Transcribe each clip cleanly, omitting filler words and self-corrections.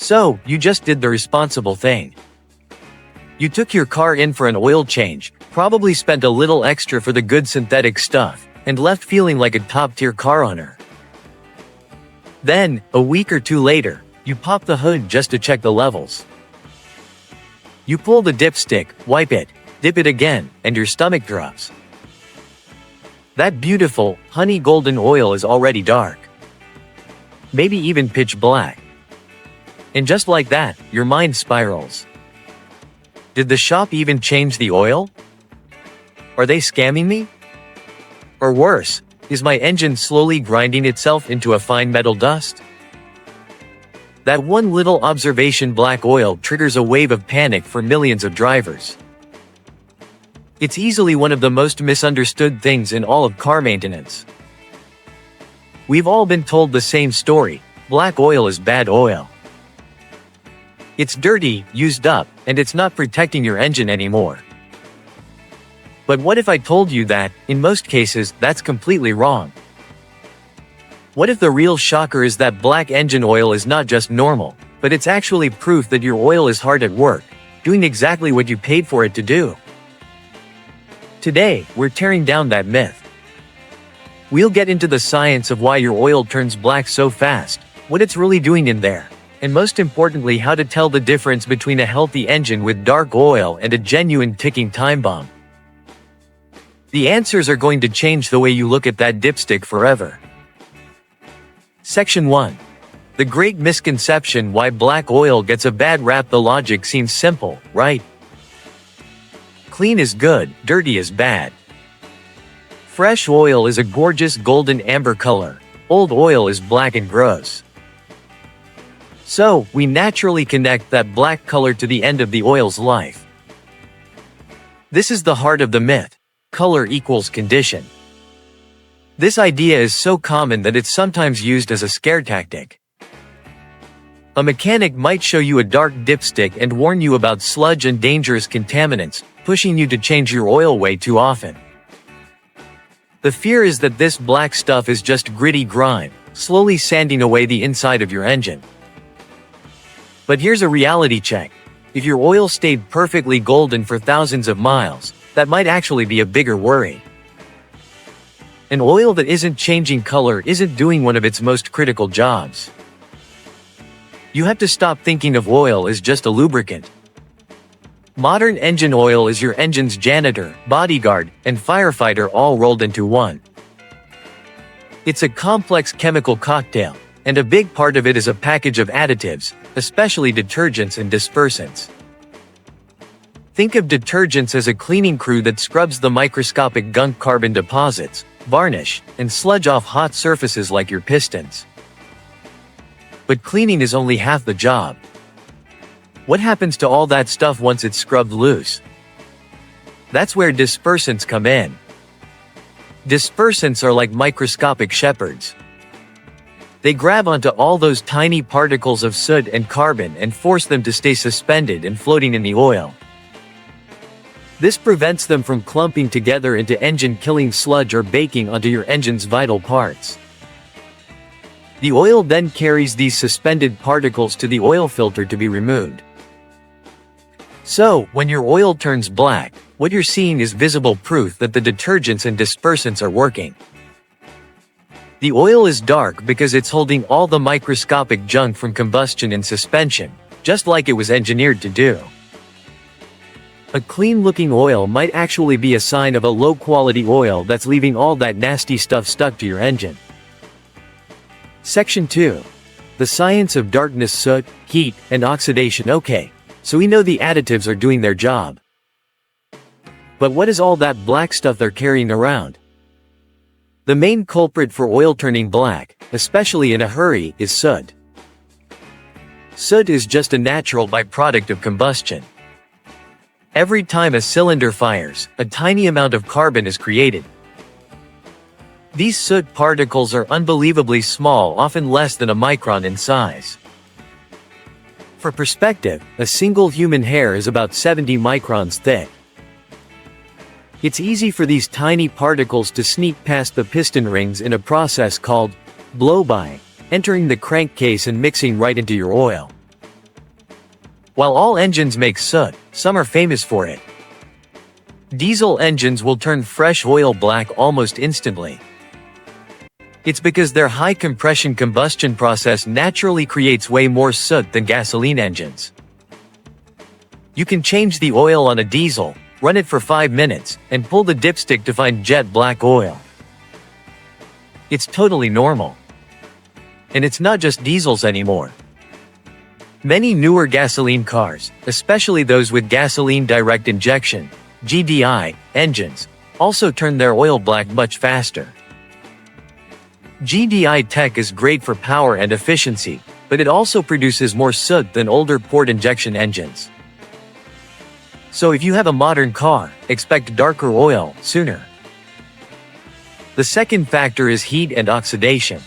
So, you just did the responsible thing. You took your car in for an oil change, probably spent a little extra for the good synthetic stuff, and left feeling like a top-tier car owner. Then, a week or two later, you pop the hood just to check the levels. You pull the dipstick, wipe it, dip it again, and your stomach drops. That beautiful, honey golden oil is already dark. Maybe even pitch black. And just like that, your mind spirals. Did the shop even change the oil? Are they scamming me? Or worse, is my engine slowly grinding itself into a fine metal dust? That one little observation: black oil triggers a wave of panic for millions of drivers. It's easily one of the most misunderstood things in all of car maintenance. We've all been told the same story: black oil is bad oil. It's dirty, used up, and it's not protecting your engine anymore. But what if I told you that, in most cases, that's completely wrong? What if the real shocker is that black engine oil is not just normal, but it's actually proof that your oil is hard at work, doing exactly what you paid for it to do? Today, we're tearing down that myth. We'll get into the science of why your oil turns black so fast, what it's really doing in there, and most importantly, how to tell the difference between a healthy engine with dark oil and a genuine ticking time bomb. The answers are going to change the way you look at that dipstick forever. Section 1. The great misconception why black oil gets a bad rap. The logic seems simple, right? Clean is good, dirty is bad. Fresh oil is a gorgeous golden amber color. Old oil is black and gross. So, we naturally connect that black color to the end of the oil's life. This is the heart of the myth. Color equals condition. This idea is so common that it's sometimes used as a scare tactic. A mechanic might show you a dark dipstick and warn you about sludge and dangerous contaminants, pushing you to change your oil way too often. The fear is that this black stuff is just gritty grime, slowly sanding away the inside of your engine. But here's a reality check. If your oil stayed perfectly golden for thousands of miles, that might actually be a bigger worry. An oil that isn't changing color isn't doing one of its most critical jobs. You have to stop thinking of oil as just a lubricant. Modern engine oil is your engine's janitor, bodyguard, and firefighter all rolled into one. It's a complex chemical cocktail, and a big part of it is a package of additives, especially detergents and dispersants. Think of detergents as a cleaning crew that scrubs the microscopic gunk carbon deposits, varnish, and sludge off hot surfaces like your pistons. But cleaning is only half the job. What happens to all that stuff once it's scrubbed loose? That's where dispersants come in. Dispersants are like microscopic shepherds. They grab onto all those tiny particles of soot and carbon and force them to stay suspended and floating in the oil. This prevents them from clumping together into engine-killing sludge or baking onto your engine's vital parts. The oil then carries these suspended particles to the oil filter to be removed. So, when your oil turns black, what you're seeing is visible proof that the detergents and dispersants are working. The oil is dark because it's holding all the microscopic junk from combustion in suspension, just like it was engineered to do. A clean-looking oil might actually be a sign of a low-quality oil that's leaving all that nasty stuff stuck to your engine. Section 2. The science of darkness: soot, heat, and oxidation. Okay, so we know the additives are doing their job. But what is all that black stuff they're carrying around? The main culprit for oil turning black, especially in a hurry, is soot. Soot is just a natural byproduct of combustion. Every time a cylinder fires, a tiny amount of carbon is created. These soot particles are unbelievably small, often less than a micron in size. For perspective, a single human hair is about 70 microns thick. It's easy for these tiny particles to sneak past the piston rings in a process called blow-by, entering the crankcase and mixing right into your oil. While all engines make soot, some are famous for it. Diesel engines will turn fresh oil black almost instantly. It's because their high compression combustion process naturally creates way more soot than gasoline engines. You can change the oil on a diesel, run it for 5 minutes, and pull the dipstick to find jet black oil. It's totally normal. And it's not just diesels anymore. Many newer gasoline cars, especially those with gasoline direct injection, GDI, engines, also turn their oil black much faster. GDI tech is great for power and efficiency, but it also produces more soot than older port injection engines. So if you have a modern car, expect darker oil sooner. The second factor is heat and oxidation.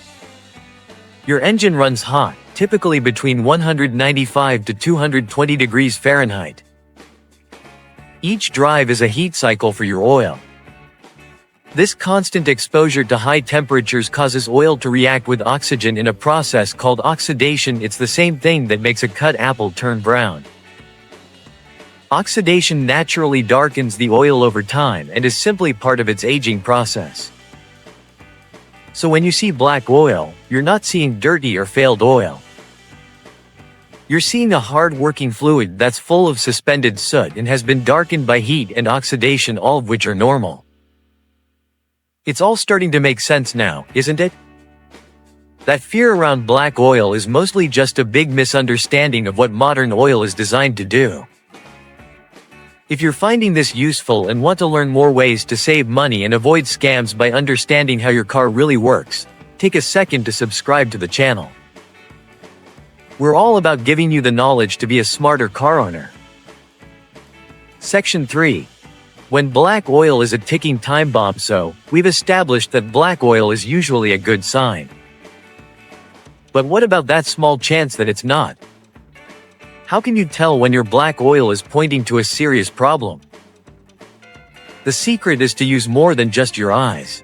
Your engine runs hot, typically between 195 to 220 degrees Fahrenheit. Each drive is a heat cycle for your oil. This constant exposure to high temperatures causes oil to react with oxygen in a process called oxidation. It's the same thing that makes a cut apple turn brown. Oxidation naturally darkens the oil over time and is simply part of its aging process. So when you see black oil, you're not seeing dirty or failed oil. You're seeing a hard-working fluid that's full of suspended soot and has been darkened by heat and oxidation, all of which are normal. It's all starting to make sense now, isn't it? That fear around black oil is mostly just a big misunderstanding of what modern oil is designed to do. If you're finding this useful and want to learn more ways to save money and avoid scams by understanding how your car really works, take a second to subscribe to the channel. We're all about giving you the knowledge to be a smarter car owner. Section 3. When black oil is a ticking time bomb. So, we've established that black oil is usually a good sign. But what about that small chance that it's not? How can you tell when your black oil is pointing to a serious problem? The secret is to use more than just your eyes.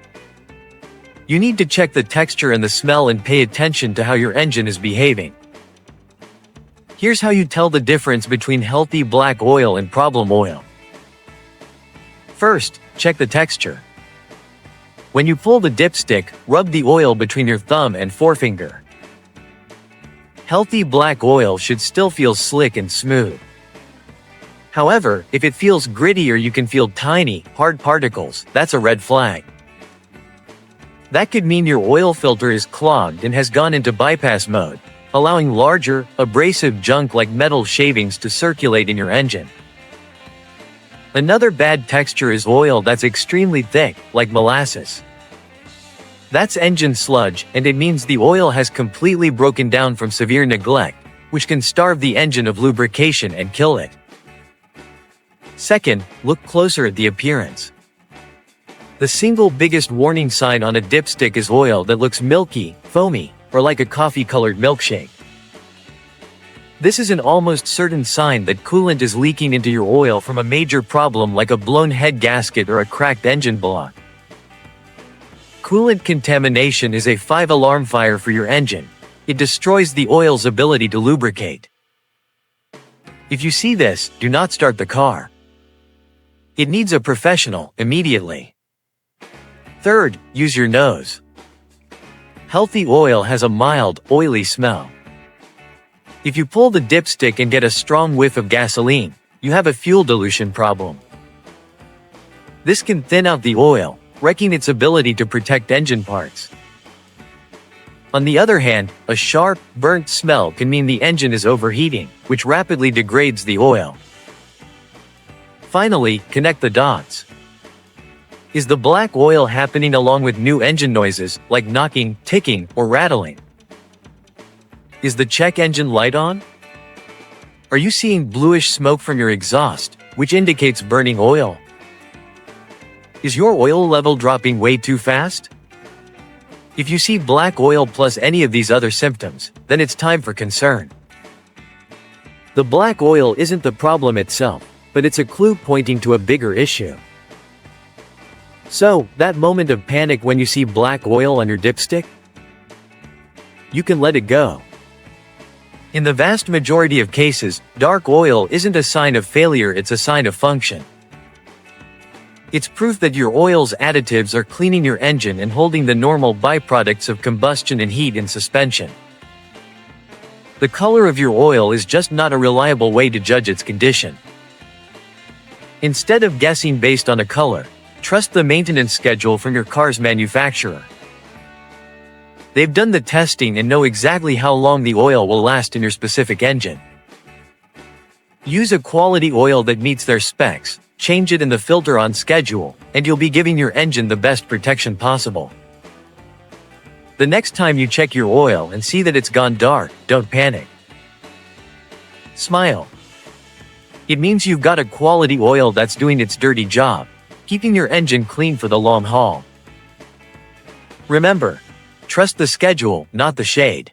You need to check the texture and the smell and pay attention to how your engine is behaving. Here's how you tell the difference between healthy black oil and problem oil. First, check the texture. When you pull the dipstick, rub the oil between your thumb and forefinger. Healthy black oil should still feel slick and smooth. However, if it feels gritty or you can feel tiny, hard particles, that's a red flag. That could mean your oil filter is clogged and has gone into bypass mode, allowing larger, abrasive junk like metal shavings to circulate in your engine. Another bad texture is oil that's extremely thick, like molasses. That's engine sludge, and it means the oil has completely broken down from severe neglect, which can starve the engine of lubrication and kill it. Second, look closer at the appearance. The single biggest warning sign on a dipstick is oil that looks milky, foamy, or like a coffee-colored milkshake. This is an almost certain sign that coolant is leaking into your oil from a major problem like a blown head gasket or a cracked engine block. Coolant contamination is a 5-alarm fire for your engine. It destroys the oil's ability to lubricate. If you see this, do not start the car. It needs a professional immediately. Third, use your nose. Healthy oil has a mild, oily smell. If you pull the dipstick and get a strong whiff of gasoline, you have a fuel dilution problem. This can thin out the oil, wrecking its ability to protect engine parts. On the other hand, a sharp, burnt smell can mean the engine is overheating, which rapidly degrades the oil. Finally, connect the dots. Is the black oil happening along with new engine noises, like knocking, ticking, or rattling? Is the check engine light on? Are you seeing bluish smoke from your exhaust, which indicates burning oil? Is your oil level dropping way too fast? If you see black oil plus any of these other symptoms, then it's time for concern. The black oil isn't the problem itself, but it's a clue pointing to a bigger issue. So, that moment of panic when you see black oil on your dipstick? You can let it go. In the vast majority of cases, dark oil isn't a sign of failure, it's a sign of function. It's proof that your oil's additives are cleaning your engine and holding the normal byproducts of combustion and heat in suspension. The color of your oil is just not a reliable way to judge its condition. Instead of guessing based on a color, trust the maintenance schedule from your car's manufacturer. They've done the testing and know exactly how long the oil will last in your specific engine. Use a quality oil that meets their specs, change it in the filter on schedule, and you'll be giving your engine the best protection possible. The next time you check your oil and see that it's gone dark, don't panic. Smile. It means you've got a quality oil that's doing its dirty job, keeping your engine clean for the long haul. Remember, trust the schedule, not the shade.